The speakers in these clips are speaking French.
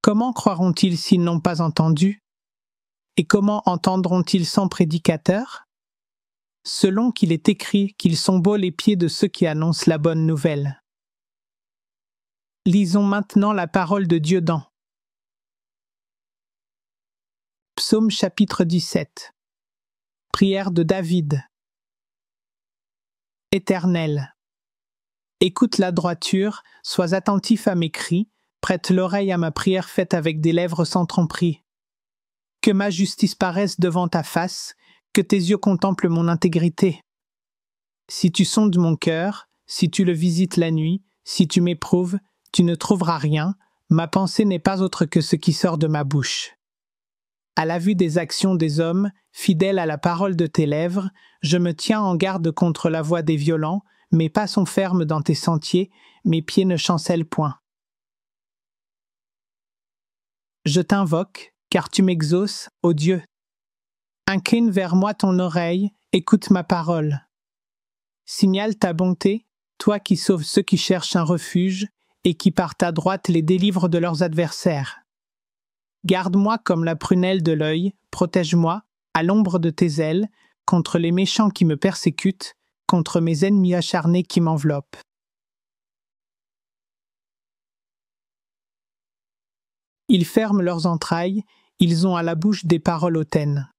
Comment croiront-ils s'ils n'ont pas entendu? Et comment entendront-ils sans prédicateur? Selon qu'il est écrit qu'ils sont beaux les pieds de ceux qui annoncent la bonne nouvelle. Lisons maintenant la parole de Dieu dans Psaume chapitre 17. Prière de David. Éternel, écoute la droiture, sois attentif à mes cris, prête l'oreille à ma prière faite avec des lèvres sans tromperie. Que ma justice paraisse devant ta face, que tes yeux contemplent mon intégrité. Si tu sondes mon cœur, si tu le visites la nuit, si tu m'éprouves, tu ne trouveras rien, ma pensée n'est pas autre que ce qui sort de ma bouche. À la vue des actions des hommes, fidèle à la parole de tes lèvres, je me tiens en garde contre la voie des violents, mes pas sont fermes dans tes sentiers, mes pieds ne chancellent point. Je t'invoque, car tu m'exauces, ô Dieu. Incline vers moi ton oreille, écoute ma parole. Signale ta bonté, toi qui sauves ceux qui cherchent un refuge, et qui par ta droite les délivres de leurs adversaires. Garde-moi comme la prunelle de l'œil, protège-moi, à l'ombre de tes ailes, contre les méchants qui me persécutent, contre mes ennemis acharnés qui m'enveloppent. Ils ferment leurs entrailles, ils ont à la bouche des paroles hautaines.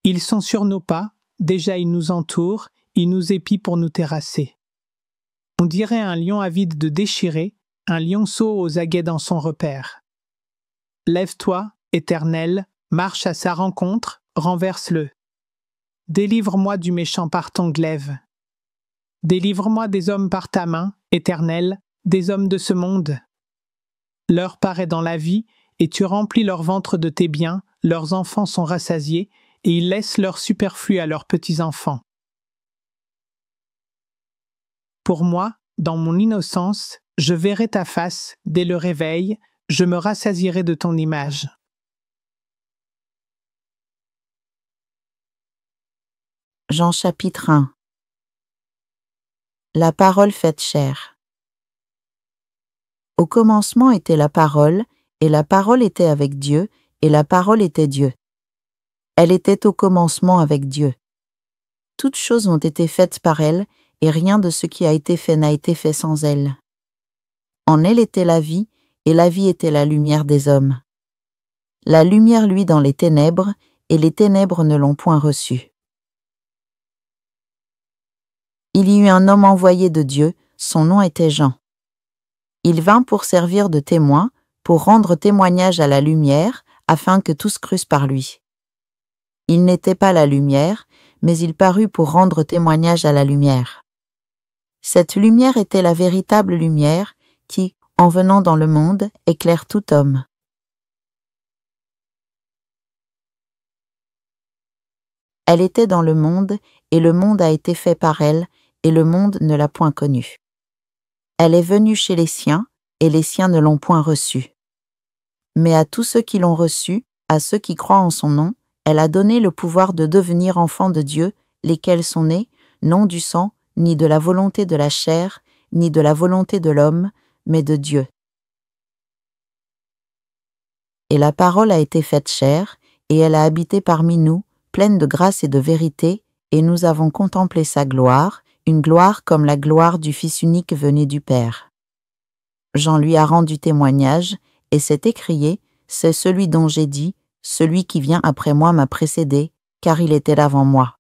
Ils sont sur nos pas, déjà ils nous entourent, ils nous épient pour nous terrasser. On dirait un lion avide de déchirer, un lionceau aux aguets dans son repère. Lève-toi, Éternel, marche à sa rencontre, renverse-le. Délivre-moi du méchant par ton glaive. Délivre-moi des hommes par ta main, Éternel, des hommes de ce monde. Leur part est dans la vie, et tu remplis leur ventre de tes biens, leurs enfants sont rassasiés, et ils laissent leur superflu à leurs petits-enfants. Pour moi, dans mon innocence, je verrai ta face, dès le réveil, je me rassasierai de ton image. Jean chapitre 1. La parole faite chair. Au commencement était la parole, et la parole était avec Dieu, et la parole était Dieu. Elle était au commencement avec Dieu. Toutes choses ont été faites par elle, et rien de ce qui a été fait n'a été fait sans elle. En elle était la vie, et la vie était la lumière des hommes. La lumière luit dans les ténèbres, et les ténèbres ne l'ont point reçue. Il y eut un homme envoyé de Dieu, son nom était Jean. Il vint pour servir de témoin, pour rendre témoignage à la lumière, afin que tous crussent par lui. Il n'était pas la lumière, mais il parut pour rendre témoignage à la lumière. Cette lumière était la véritable lumière qui, en venant dans le monde, éclaire tout homme. Elle était dans le monde, et le monde a été fait par elle, et le monde ne l'a point connue. Elle est venue chez les siens, et les siens ne l'ont point reçue. Mais à tous ceux qui l'ont reçue, à ceux qui croient en son nom, elle a donné le pouvoir de devenir enfants de Dieu, lesquels sont nés, non du sang, ni de la volonté de la chair, ni de la volonté de l'homme, mais de Dieu. Et la parole a été faite chair, et elle a habité parmi nous, pleine de grâce et de vérité, et nous avons contemplé sa gloire, une gloire comme la gloire du Fils unique venu du Père. Jean lui a rendu témoignage, et s'est écrié, c'est celui dont j'ai dit, celui qui vient après moi m'a précédé, car il était avant moi.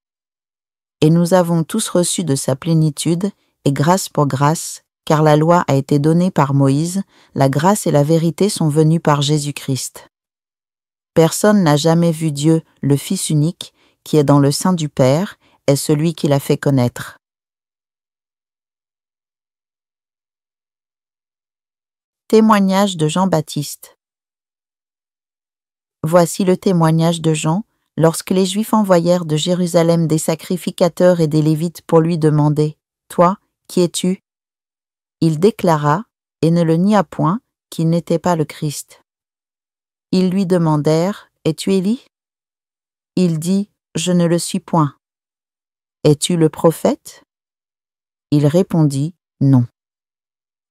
Et nous avons tous reçu de sa plénitude, et grâce pour grâce, car la loi a été donnée par Moïse, la grâce et la vérité sont venues par Jésus-Christ. Personne n'a jamais vu Dieu, le Fils unique, qui est dans le sein du Père, est celui qui l'a fait connaître. Témoignage de Jean-Baptiste. Voici le témoignage de Jean, lorsque les Juifs envoyèrent de Jérusalem des sacrificateurs et des Lévites pour lui demander « Toi, qui es-tu » Il déclara, et ne le nia point, qu'il n'était pas le Christ. Ils lui demandèrent « Es-tu Élie » Il dit « Je ne le suis point. » « Es-tu le prophète » Il répondit « Non. »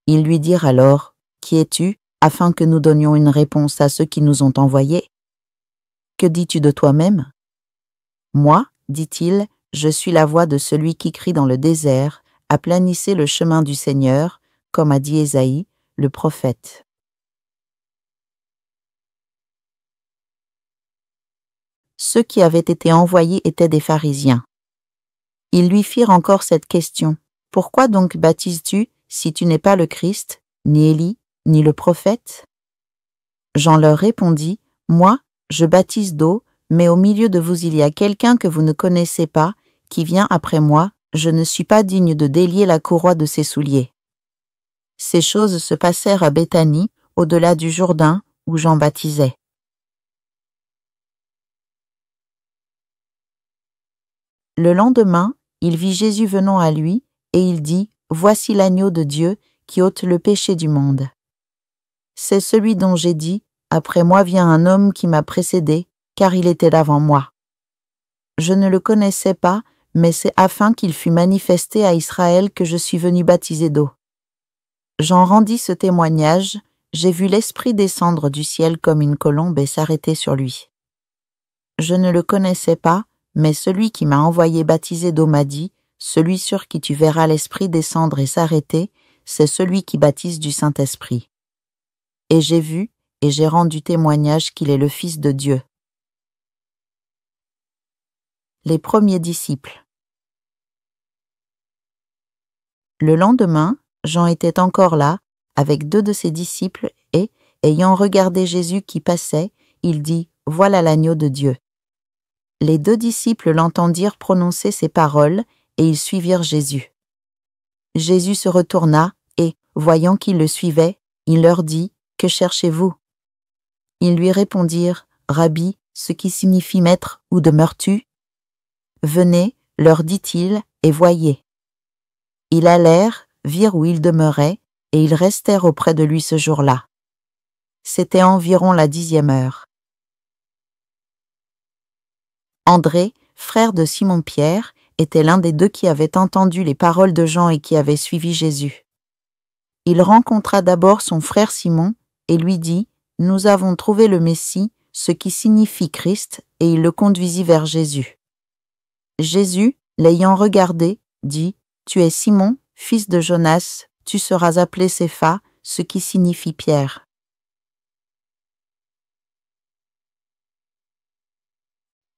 Ils lui dirent alors « Qui es-tu » afin que nous donnions une réponse à ceux qui nous ont envoyés. Que dis-tu de toi-même? Moi, dit-il, je suis la voix de celui qui crie dans le désert, aplanissez le chemin du Seigneur, comme a dit Ésaïe, le prophète. Ceux qui avaient été envoyés étaient des pharisiens. Ils lui firent encore cette question. Pourquoi donc baptises-tu si tu n'es pas le Christ, ni Élie, ni le prophète? Jean leur répondit, moi, je baptise d'eau, mais au milieu de vous il y a quelqu'un que vous ne connaissez pas, qui vient après moi, je ne suis pas digne de délier la courroie de ses souliers. Ces choses se passèrent à Béthanie, au-delà du Jourdain, où Jean baptisait. Le lendemain, il vit Jésus venant à lui, et il dit, voici l'agneau de Dieu qui ôte le péché du monde. C'est celui dont j'ai dit, après moi vient un homme qui m'a précédé, car il était d'avant moi. Je ne le connaissais pas, mais c'est afin qu'il fût manifesté à Israël que je suis venu baptiser d'eau. Jean rendit ce témoignage, j'ai vu l'Esprit descendre du ciel comme une colombe et s'arrêter sur lui. Je ne le connaissais pas, mais celui qui m'a envoyé baptiser d'eau m'a dit, celui sur qui tu verras l'Esprit descendre et s'arrêter, c'est celui qui baptise du Saint-Esprit. Et j'ai vu, et j'ai rendu témoignage qu'il est le Fils de Dieu. Les premiers disciples. Le lendemain, Jean était encore là, avec 2 de ses disciples, et, ayant regardé Jésus qui passait, il dit, « Voilà l'agneau de Dieu ». Les 2 disciples l'entendirent prononcer ces paroles, et ils suivirent Jésus. Jésus se retourna, et, voyant qu'ils le suivaient, il leur dit, « Que cherchez-vous » Ils lui répondirent, « Rabbi, ce qui signifie maître, où demeures-tu » Venez, leur dit-il, et voyez. Ils allèrent, virent où il demeurait, et ils restèrent auprès de lui ce jour-là. C'était environ la 10e heure. André, frère de Simon-Pierre, était l'un des 2 qui avaient entendu les paroles de Jean et qui avaient suivi Jésus. Il rencontra d'abord son frère Simon et lui dit, « Nous avons trouvé le Messie, ce qui signifie Christ, et il le conduisit vers Jésus. » Jésus, l'ayant regardé, dit, « Tu es Simon, fils de Jonas, tu seras appelé Cépha, ce qui signifie Pierre. »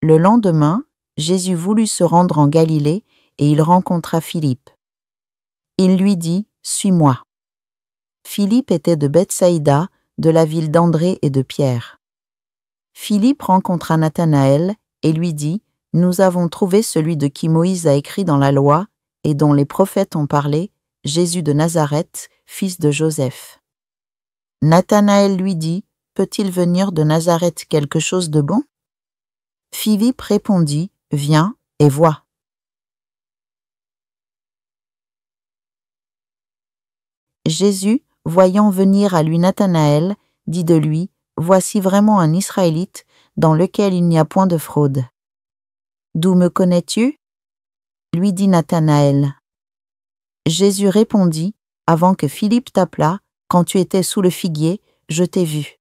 Le lendemain, Jésus voulut se rendre en Galilée et il rencontra Philippe. Il lui dit, « Suis-moi. » Philippe était de Bethsaïda, de la ville d'André et de Pierre. Philippe rencontra Nathanaël et lui dit, « Nous avons trouvé celui de qui Moïse a écrit dans la loi et dont les prophètes ont parlé, Jésus de Nazareth, fils de Joseph. » Nathanaël lui dit, « Peut-il venir de Nazareth quelque chose de bon ?» Philippe répondit, « Viens et vois. » Jésus, voyant venir à lui Nathanaël, dit de lui, « Voici vraiment un Israélite dans lequel il n'y a point de fraude. » « D'où me connais-tu » lui dit Nathanaël. Jésus répondit, « Avant que Philippe t'appelât, quand tu étais sous le figuier, je t'ai vu. »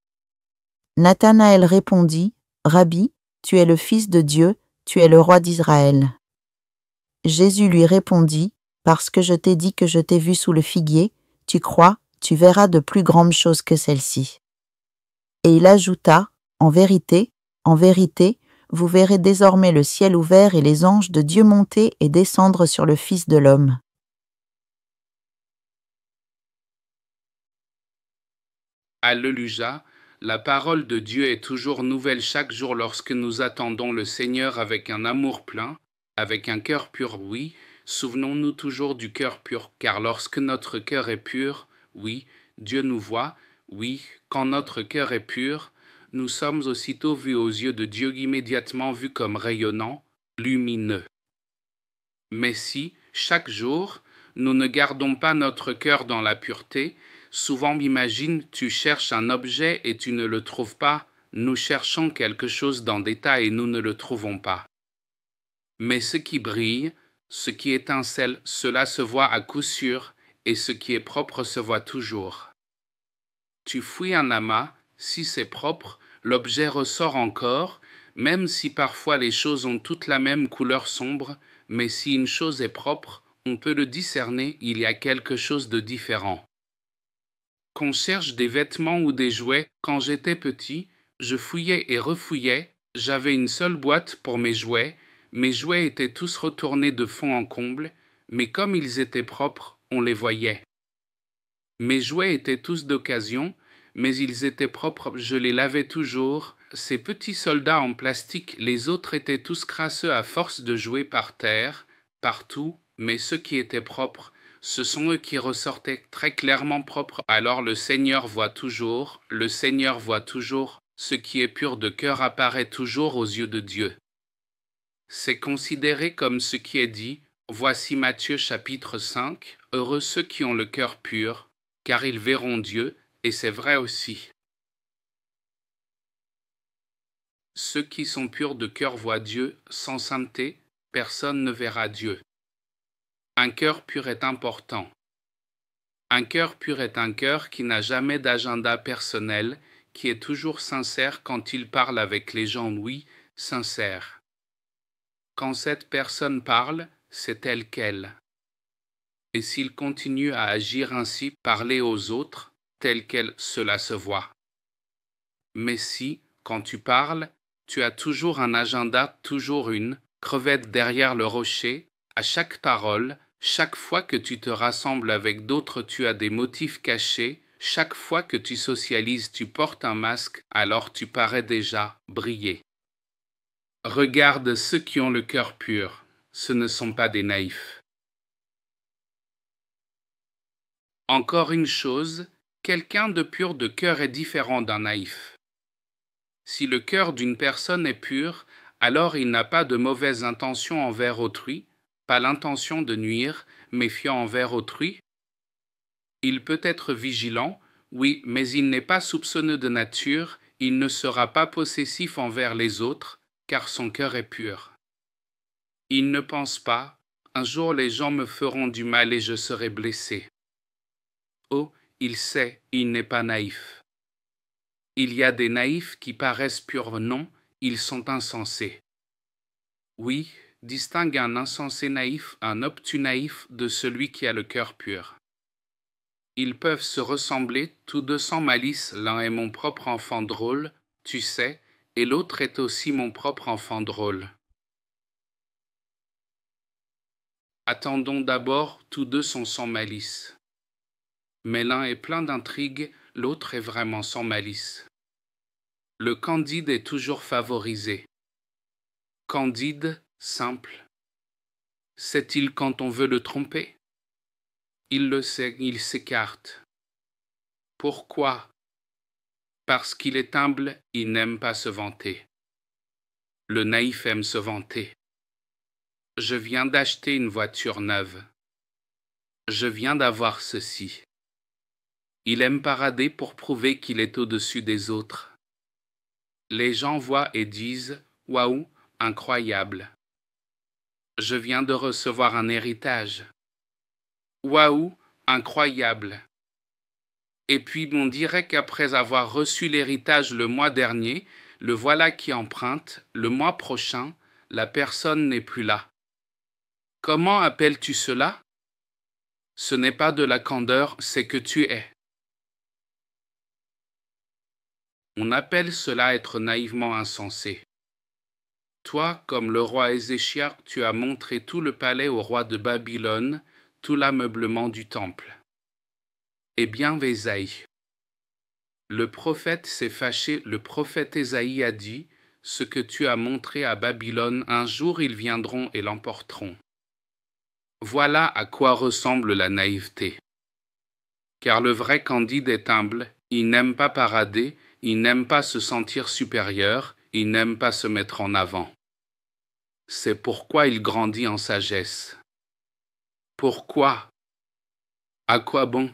Nathanaël répondit, « Rabbi, tu es le Fils de Dieu, tu es le roi d'Israël. » Jésus lui répondit, « Parce que je t'ai dit que je t'ai vu sous le figuier, tu crois, tu verras de plus grandes choses que celles-ci. » Et il ajouta, « En vérité, vous verrez désormais le ciel ouvert et les anges de Dieu monter et descendre sur le Fils de l'homme. » Alléluia, la parole de Dieu est toujours nouvelle chaque jour lorsque nous attendons le Seigneur avec un amour plein, avec un cœur pur, oui. Souvenons-nous toujours du cœur pur, car lorsque notre cœur est pur, oui, Dieu nous voit, oui, quand notre cœur est pur, nous sommes aussitôt vus aux yeux de Dieu, immédiatement vus comme rayonnants, lumineux. Mais si, chaque jour, nous ne gardons pas notre cœur dans la pureté, souvent imagine, tu cherches un objet et tu ne le trouves pas, nous cherchons quelque chose dans des tas et nous ne le trouvons pas. Mais ce qui brille, ce qui étincelle, cela se voit à coup sûr, et ce qui est propre se voit toujours. Tu fouilles un amas, si c'est propre, l'objet ressort encore, même si parfois les choses ont toutes la même couleur sombre, mais si une chose est propre, on peut le discerner, il y a quelque chose de différent. Qu'on cherche des vêtements ou des jouets, quand j'étais petit, je fouillais et refouillais, j'avais une seule boîte pour mes jouets étaient tous retournés de fond en comble, mais comme ils étaient propres, on les voyait. Mes jouets étaient tous d'occasion, mais ils étaient propres, je les lavais toujours. Ces petits soldats en plastique, les autres étaient tous crasseux à force de jouer par terre, partout, mais ceux qui étaient propres, ce sont eux qui ressortaient très clairement propres. Alors le Seigneur voit toujours, ce qui est pur de cœur apparaît toujours aux yeux de Dieu. C'est considéré comme ce qui est dit, voici Matthieu chapitre 5, heureux ceux qui ont le cœur pur, car ils verront Dieu, et c'est vrai aussi. Ceux qui sont purs de cœur voient Dieu, sans sainteté, personne ne verra Dieu. Un cœur pur est important. Un cœur pur est un cœur qui n'a jamais d'agenda personnel, qui est toujours sincère quand il parle avec les gens, oui, sincère. Quand cette personne parle, c'est tel quel. Et s'il continue à agir ainsi, parler aux autres, tel quel, cela se voit. Mais si, quand tu parles, tu as toujours un agenda, toujours une crevette derrière le rocher, à chaque parole, chaque fois que tu te rassembles avec d'autres, tu as des motifs cachés, chaque fois que tu socialises, tu portes un masque, alors tu parais déjà briller. Regarde ceux qui ont le cœur pur, ce ne sont pas des naïfs. Encore une chose, quelqu'un de pur de cœur est différent d'un naïf. Si le cœur d'une personne est pur, alors il n'a pas de mauvaise intention envers autrui, pas l'intention de nuire, méfiant envers autrui. Il peut être vigilant, oui, mais il n'est pas soupçonneux de nature, il ne sera pas possessif envers les autres, car son cœur est pur. Il ne pense pas, un jour les gens me feront du mal et je serai blessé. Oh, il sait, il n'est pas naïf. Il y a des naïfs qui paraissent purs, non, ils sont insensés. Oui, distingue un insensé naïf, un obtus naïf de celui qui a le cœur pur. Ils peuvent se ressembler, tous deux sans malice, l'un est mon propre enfant drôle, tu sais, et l'autre est aussi mon propre enfant drôle. Attendons d'abord, tous deux sont sans malice. Mais l'un est plein d'intrigues, l'autre est vraiment sans malice. Le candide est toujours favorisé. Candide, simple. Sait-il quand on veut le tromper? Il le sait, il s'écarte. Pourquoi? Parce qu'il est humble, il n'aime pas se vanter. Le naïf aime se vanter. Je viens d'acheter une voiture neuve. Je viens d'avoir ceci. Il aime parader pour prouver qu'il est au-dessus des autres. Les gens voient et disent « Waouh, incroyable !» Je viens de recevoir un héritage. Waouh, incroyable! Et puis on dirait qu'après avoir reçu l'héritage le mois dernier, le voilà qui emprunte, le mois prochain, la personne n'est plus là. Comment appelles-tu cela? Ce n'est pas de la candeur, c'est que tu es. On appelle cela être naïvement insensé. Toi, comme le roi Ézéchias, tu as montré tout le palais au roi de Babylone, tout l'ameublement du temple. Eh bien, Vésaïe, le prophète s'est fâché, le prophète Ésaïe a dit, ce que tu as montré à Babylone, un jour ils viendront et l'emporteront. Voilà à quoi ressemble la naïveté. Car le vrai Candide est humble, il n'aime pas parader, il n'aime pas se sentir supérieur, il n'aime pas se mettre en avant. C'est pourquoi il grandit en sagesse. Pourquoi? À quoi bon?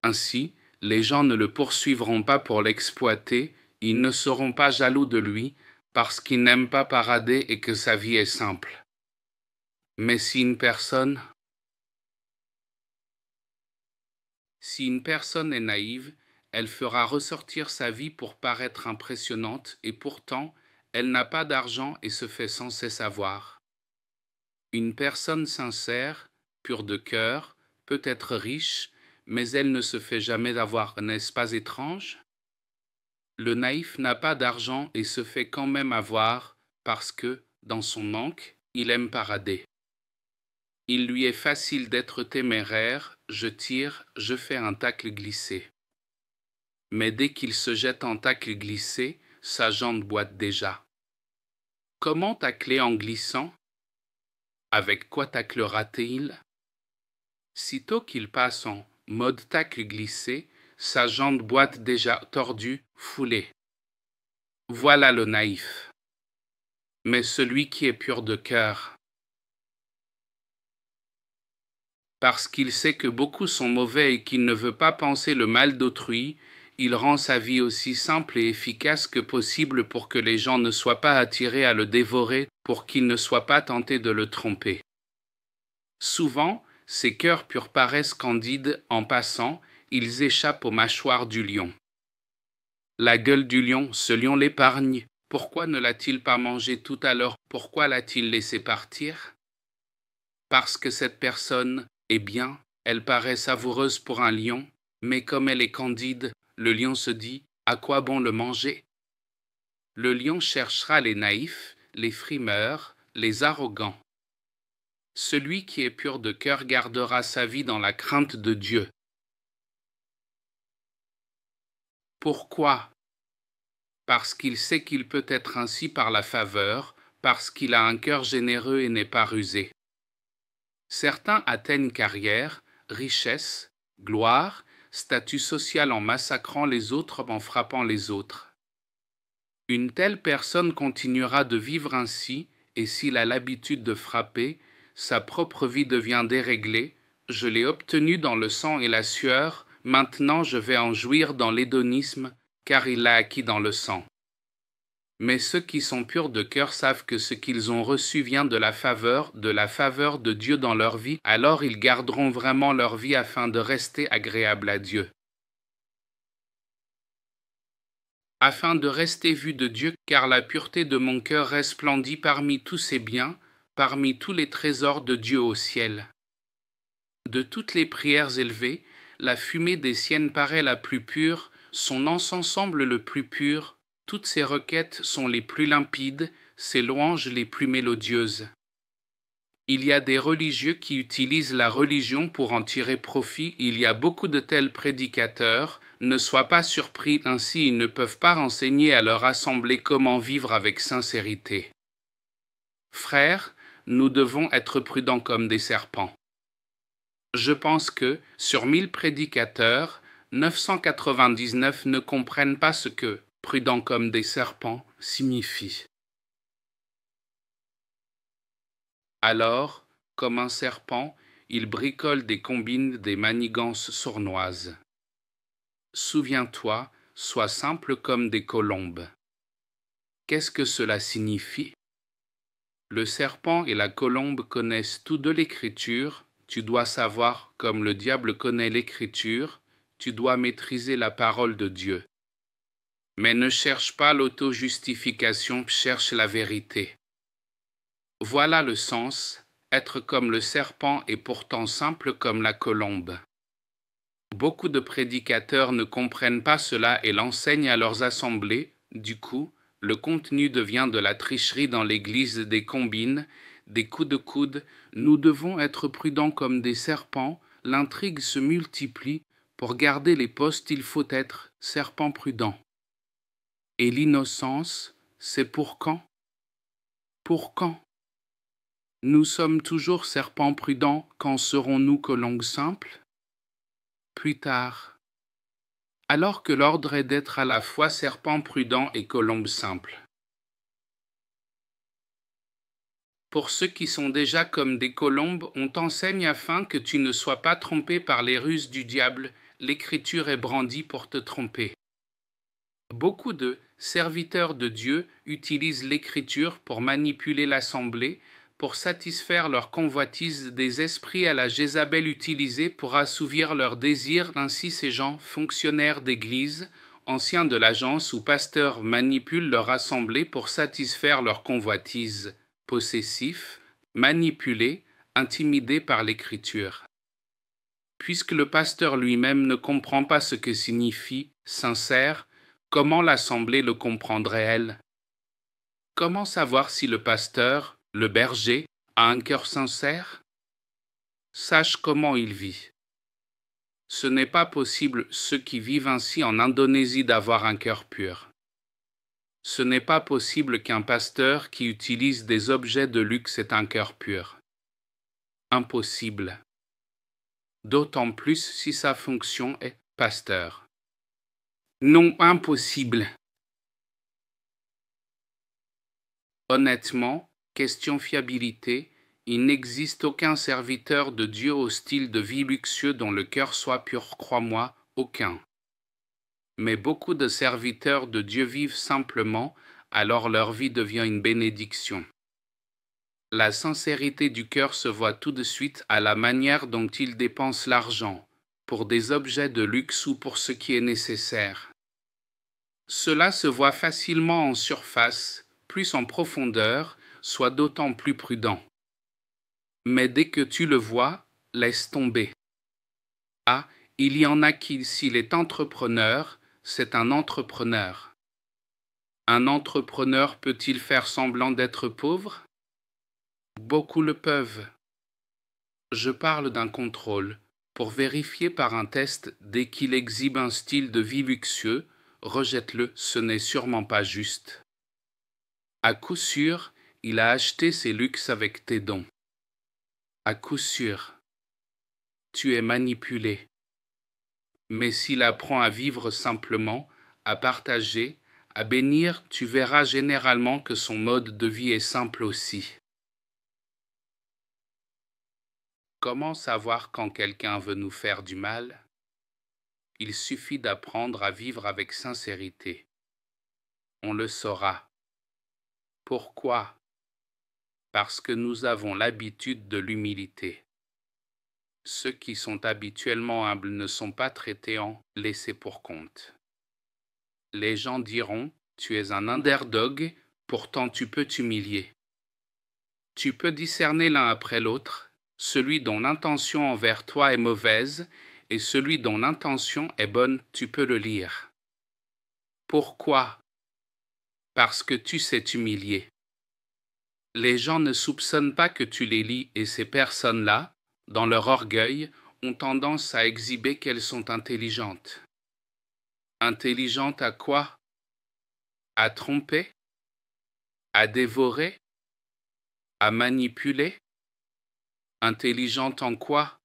Ainsi, les gens ne le poursuivront pas pour l'exploiter, ils ne seront pas jaloux de lui, parce qu'il n'aime pas parader et que sa vie est simple. Mais si une personne est naïve, elle fera ressortir sa vie pour paraître impressionnante et pourtant, elle n'a pas d'argent et se fait sans cesse avoir. Une personne sincère, pure de cœur, peut être riche, mais elle ne se fait jamais avoir, n'est-ce pas étrange? Le naïf n'a pas d'argent et se fait quand même avoir parce que, dans son manque, il aime parader. Il lui est facile d'être téméraire, je tire, je fais un tacle glissé. Mais dès qu'il se jette en tacle glissé, sa jambe boite déjà. Comment tacler en glissant? Avec quoi taclera-t-il? Sitôt qu'il passe en mode tacle glissé, sa jambe boite déjà tordue, foulée. Voilà le naïf. Mais celui qui est pur de cœur, parce qu'il sait que beaucoup sont mauvais et qu'il ne veut pas penser le mal d'autrui, il rend sa vie aussi simple et efficace que possible pour que les gens ne soient pas attirés à le dévorer, pour qu'ils ne soient pas tentés de le tromper. Souvent, ces cœurs purs paraissent candides en passant, ils échappent aux mâchoires du lion. La gueule du lion, ce lion l'épargne. Pourquoi ne l'a-t-il pas mangé tout à l'heure? Pourquoi l'a-t-il laissé partir? Parce que cette personne, eh bien, elle paraît savoureuse pour un lion, mais comme elle est candide, le lion se dit, à quoi bon le manger? Le lion cherchera les naïfs, les frimeurs, les arrogants. Celui qui est pur de cœur gardera sa vie dans la crainte de Dieu. Pourquoi? Parce qu'il sait qu'il peut être ainsi par la faveur, parce qu'il a un cœur généreux et n'est pas rusé. Certains atteignent carrière, richesse, gloire, statut social en massacrant les autres, en frappant les autres. Une telle personne continuera de vivre ainsi, et s'il a l'habitude de frapper, sa propre vie devient déréglée. Je l'ai obtenu dans le sang et la sueur, maintenant je vais en jouir dans l'hédonisme, car il l'a acquis dans le sang. Mais ceux qui sont purs de cœur savent que ce qu'ils ont reçu vient de la faveur de Dieu dans leur vie, alors ils garderont vraiment leur vie afin de rester agréables à Dieu. Afin de rester vu de Dieu, car la pureté de mon cœur resplendit parmi tous ses biens, parmi tous les trésors de Dieu au ciel. De toutes les prières élevées, la fumée des siennes paraît la plus pure, son encens semble le plus pur, toutes ses requêtes sont les plus limpides, ses louanges les plus mélodieuses. Il y a des religieux qui utilisent la religion pour en tirer profit, il y a beaucoup de tels prédicateurs, ne sois pas surpris, ainsi ils ne peuvent pas renseigner à leur assemblée comment vivre avec sincérité. Frères, nous devons être prudents comme des serpents. Je pense que, sur 1000 prédicateurs, 999 ne comprennent pas ce que « prudents comme des serpents » signifie. Alors, comme un serpent, il bricole des combines, des manigances sournoises. Souviens-toi, sois simple comme des colombes. Qu'est-ce que cela signifie? Le serpent et la colombe connaissent tout de l'Écriture. Tu dois savoir, comme le diable connaît l'Écriture, tu dois maîtriser la parole de Dieu. Mais ne cherche pas l'auto-justification, cherche la vérité. Voilà le sens, être comme le serpent et pourtant simple comme la colombe. Beaucoup de prédicateurs ne comprennent pas cela et l'enseignent à leurs assemblées. Du coup, le contenu devient de la tricherie dans l'Église, des combines, des coups de coude. Nous devons être prudents comme des serpents, l'intrigue se multiplie. Pour garder les postes, il faut être serpent prudent. Et l'innocence, c'est pour quand? Pour quand? Nous sommes toujours serpents prudents, quand serons-nous colombes simples? Plus tard. Alors que l'ordre est d'être à la fois serpent prudent et colombe simple. Pour ceux qui sont déjà comme des colombes, on t'enseigne afin que tu ne sois pas trompé par les ruses du diable, l'Écriture est brandie pour te tromper. Beaucoup de serviteurs de Dieu utilisent l'Écriture pour manipuler l'assemblée, pour satisfaire leurs convoitises des esprits à la Jézabel utilisés pour assouvir leurs désirs. Ainsi ces gens, fonctionnaires d'église, anciens de l'agence ou pasteurs, manipulent leur assemblée pour satisfaire leurs convoitises, possessifs, manipulés, intimidés par l'écriture. Puisque le pasteur lui-même ne comprend pas ce que signifie « sincère », comment l'assemblée le comprendrait-elle? Comment savoir si le pasteur, le berger, a un cœur sincère? Sache comment il vit. Ce n'est pas possible, ceux qui vivent ainsi en Indonésie, d'avoir un cœur pur. Ce n'est pas possible qu'un pasteur qui utilise des objets de luxe ait un cœur pur. Impossible. D'autant plus si sa fonction est pasteur. Non, impossible. Honnêtement, question fiabilité, il n'existe aucun serviteur de Dieu au style de vie luxueux dont le cœur soit pur, crois-moi, aucun. Mais beaucoup de serviteurs de Dieu vivent simplement, alors leur vie devient une bénédiction. La sincérité du cœur se voit tout de suite à la manière dont ils dépensent l'argent, pour des objets de luxe ou pour ce qui est nécessaire. Cela se voit facilement en surface, plus en profondeur, sois d'autant plus prudent. Mais dès que tu le vois, laisse tomber. Ah, il y en a qui, s'il est entrepreneur, c'est un entrepreneur. Un entrepreneur peut-il faire semblant d'être pauvre? Beaucoup le peuvent. Je parle d'un contrôle, pour vérifier par un test dès qu'il exhibe un style de vie luxueux, rejette-le, ce n'est sûrement pas juste. À coup sûr, il a acheté ses luxes avec tes dons. À coup sûr. Tu es manipulé. Mais s'il apprend à vivre simplement, à partager, à bénir, tu verras généralement que son mode de vie est simple aussi. Comment savoir quand quelqu'un veut nous faire du mal? Il suffit d'apprendre à vivre avec sincérité. On le saura. Pourquoi? Parce que nous avons l'habitude de l'humilité. Ceux qui sont habituellement humbles ne sont pas traités en laissés pour compte. Les gens diront, tu es un underdog, pourtant tu peux t'humilier. Tu peux discerner l'un après l'autre, celui dont l'intention envers toi est mauvaise et celui dont l'intention est bonne, tu peux le lire. Pourquoi? Parce que tu sais t'humilier. Les gens ne soupçonnent pas que tu les lis et ces personnes-là, dans leur orgueil, ont tendance à exhiber qu'elles sont intelligentes. Intelligentes à quoi? À tromper? À dévorer? À manipuler? Intelligente en quoi?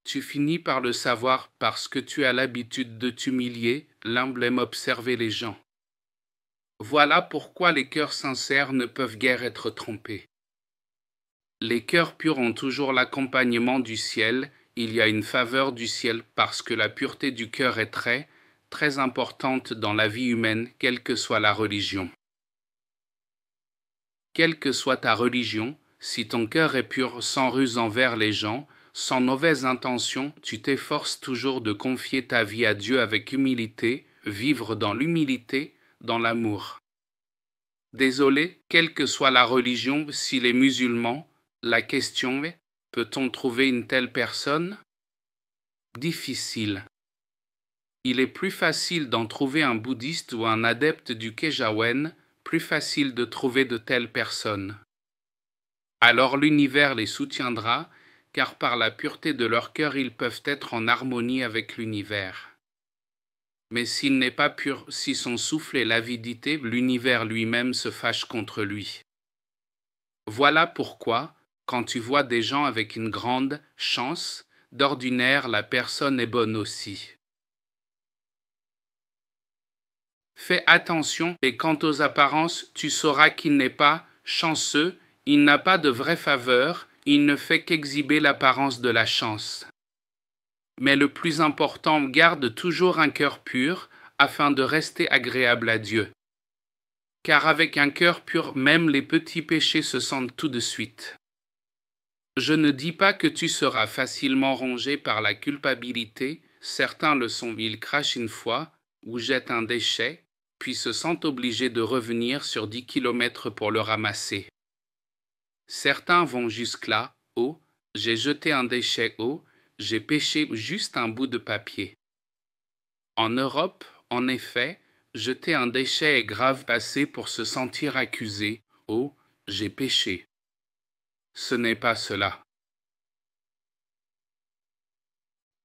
Tu finis par le savoir parce que tu as l'habitude de t'humilier, l'humble aime observer les gens. Voilà pourquoi les cœurs sincères ne peuvent guère être trompés. Les cœurs purs ont toujours l'accompagnement du ciel, il y a une faveur du ciel parce que la pureté du cœur est très, très importante dans la vie humaine, quelle que soit la religion. Quelle que soit ta religion, si ton cœur est pur, sans ruse envers les gens, sans mauvaise intention, tu t'efforces toujours de confier ta vie à Dieu avec humilité, vivre dans l'humilité, dans l'amour. Désolé, quelle que soit la religion, s'il est musulman, la question est, peut-on trouver une telle personne? Difficile. Il est plus facile d'en trouver un bouddhiste ou un adepte du Kejawen, plus facile de trouver de telles personnes. Alors l'univers les soutiendra, car par la pureté de leur cœur ils peuvent être en harmonie avec l'univers. Mais s'il n'est pas pur, si son souffle est l'avidité, l'univers lui-même se fâche contre lui. Voilà pourquoi, quand tu vois des gens avec une grande chance, d'ordinaire la personne est bonne aussi. Fais attention, et quant aux apparences, tu sauras qu'il n'est pas chanceux, il n'a pas de vraie faveur, il ne fait qu'exhiber l'apparence de la chance. Mais le plus important, garde toujours un cœur pur, afin de rester agréable à Dieu. car avec un cœur pur, même les petits péchés se sentent tout de suite. Je ne dis pas que tu seras facilement rongé par la culpabilité, certains le sont, ils crachent une fois, ou jettent un déchet, puis se sentent obligés de revenir sur 10 kilomètres pour le ramasser. Certains vont jusque-là, oh, j'ai jeté un déchet, oh, j'ai pêché juste un bout de papier. En Europe, en effet, jeter un déchet est grave passé pour se sentir accusé, oh, j'ai péché. Ce n'est pas cela.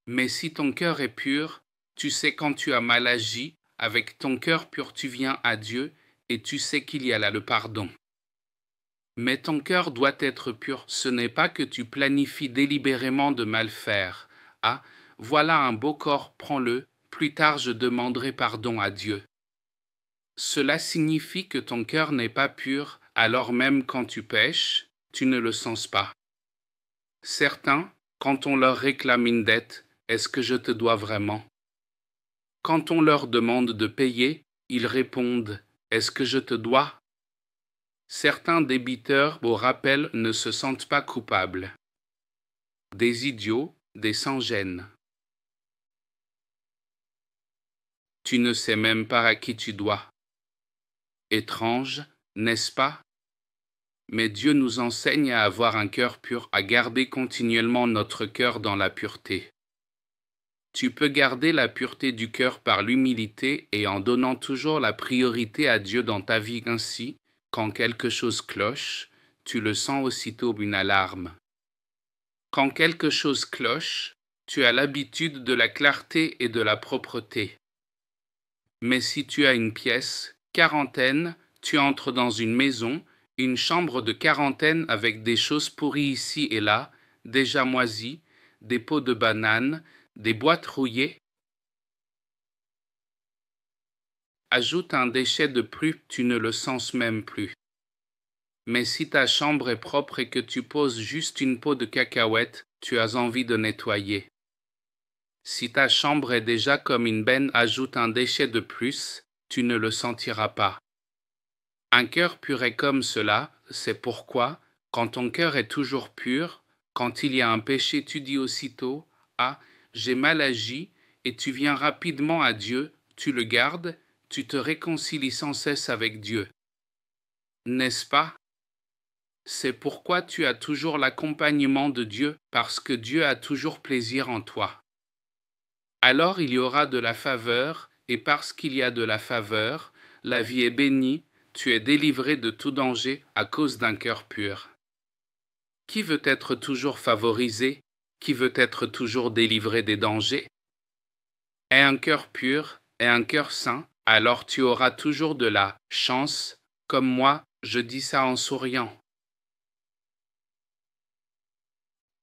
Mais si ton cœur est pur, tu sais quand tu as mal agi, avec ton cœur pur tu viens à Dieu et tu sais qu'il y a là le pardon. Mais ton cœur doit être pur, ce n'est pas que tu planifies délibérément de mal faire. Ah, voilà un beau corps, prends-le, plus tard je demanderai pardon à Dieu. Cela signifie que ton cœur n'est pas pur, alors même quand tu pèches, tu ne le sens pas. Certains, quand on leur réclame une dette, est-ce que je te dois vraiment? Quand on leur demande de payer, ils répondent, est-ce que je te dois? Certains débiteurs, au rappel, ne se sentent pas coupables. Des idiots, des sans-gêne. Tu ne sais même pas à qui tu dois. Étrange, n'est-ce pas? Mais Dieu nous enseigne à avoir un cœur pur, à garder continuellement notre cœur dans la pureté. Tu peux garder la pureté du cœur par l'humilité et en donnant toujours la priorité à Dieu dans ta vie ainsi. Quand quelque chose cloche, tu le sens aussitôt une alarme. Quand quelque chose cloche, tu as l'habitude de la clarté et de la propreté. Mais si tu as une pièce, quarantaine, tu entres dans une maison, une chambre de quarantaine avec des choses pourries ici et là, déjà moisies, des pots de bananes, des boîtes rouillées. Ajoute un déchet de plus, tu ne le sens même plus. Mais si ta chambre est propre et que tu poses juste une peau de cacahuète, tu as envie de nettoyer. Si ta chambre est déjà comme une benne, ajoute un déchet de plus, tu ne le sentiras pas. Un cœur pur est comme cela, c'est pourquoi, quand ton cœur est toujours pur, quand il y a un péché, tu dis aussitôt, « Ah, j'ai mal agi », et tu viens rapidement à Dieu, tu le gardes, tu te réconcilies sans cesse avec Dieu. N'est-ce pas? C'est pourquoi tu as toujours l'accompagnement de Dieu, parce que Dieu a toujours plaisir en toi. Alors il y aura de la faveur, et parce qu'il y a de la faveur, la vie est bénie, tu es délivré de tout danger à cause d'un cœur pur. Qui veut être toujours favorisé? Qui veut être toujours délivré des dangers? Aie un cœur pur, et un cœur saint, alors tu auras toujours de la chance, comme moi, je dis ça en souriant.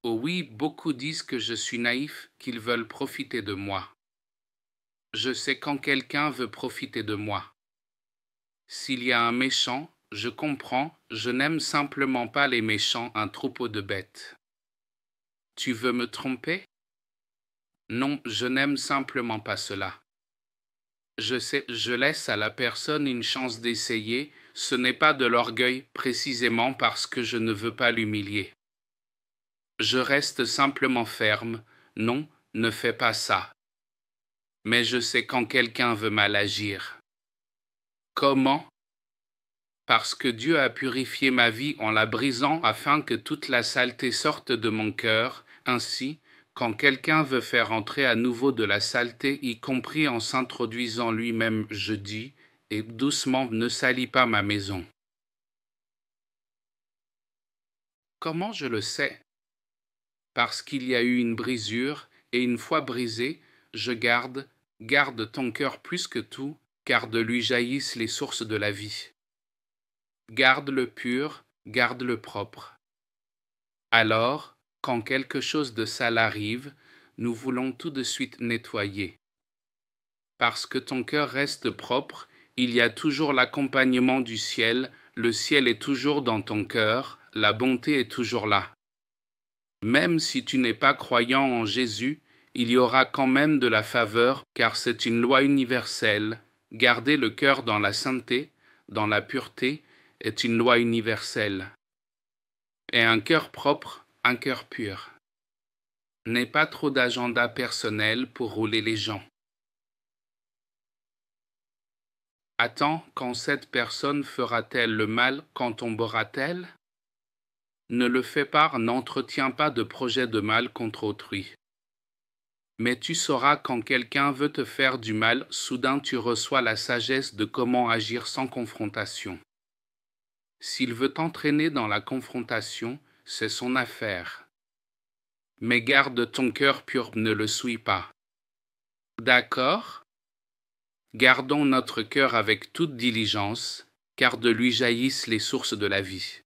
Oh oui, beaucoup disent que je suis naïf, qu'ils veulent profiter de moi. Je sais quand quelqu'un veut profiter de moi. S'il y a un méchant, je comprends, je n'aime simplement pas les méchants, un troupeau de bêtes. Tu veux me tromper? Non, je n'aime simplement pas cela. Je sais, je laisse à la personne une chance d'essayer, ce n'est pas de l'orgueil, précisément parce que je ne veux pas l'humilier. Je reste simplement ferme, non, ne fais pas ça. Mais je sais quand quelqu'un veut mal agir. Comment? Parce que Dieu a purifié ma vie en la brisant afin que toute la saleté sorte de mon cœur. Ainsi, quand quelqu'un veut faire entrer à nouveau de la saleté, y compris en s'introduisant lui-même, je dis, et doucement, ne salis pas ma maison. Comment je le sais? Parce qu'il y a eu une brisure, et une fois brisé, je garde ton cœur plus que tout, car de lui jaillissent les sources de la vie. Garde-le pur, garde-le propre. Alors, quand quelque chose de sale arrive, nous voulons tout de suite nettoyer. Parce que ton cœur reste propre, il y a toujours l'accompagnement du ciel, le ciel est toujours dans ton cœur, la bonté est toujours là. Même si tu n'es pas croyant en Jésus, il y aura quand même de la faveur, car c'est une loi universelle. Gardez le cœur dans la sainteté, dans la pureté est une loi universelle. Et un cœur propre, un cœur pur. N'aie pas trop d'agenda personnel pour rouler les gens. Attends, quand cette personne fera-t-elle le mal, quand tombera-t-elle? Ne le fais pas, n'entretiens pas de projet de mal contre autrui. Mais tu sauras quand quelqu'un veut te faire du mal, soudain tu reçois la sagesse de comment agir sans confrontation. S'il veut t'entraîner dans la confrontation, c'est son affaire. Mais garde ton cœur pur, ne le souille pas. D'accord? Gardons notre cœur avec toute diligence, car de lui jaillissent les sources de la vie.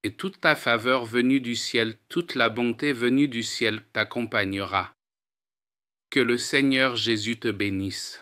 Et toute ta faveur venue du ciel, toute la bonté venue du ciel t'accompagnera. Que le Seigneur Jésus te bénisse.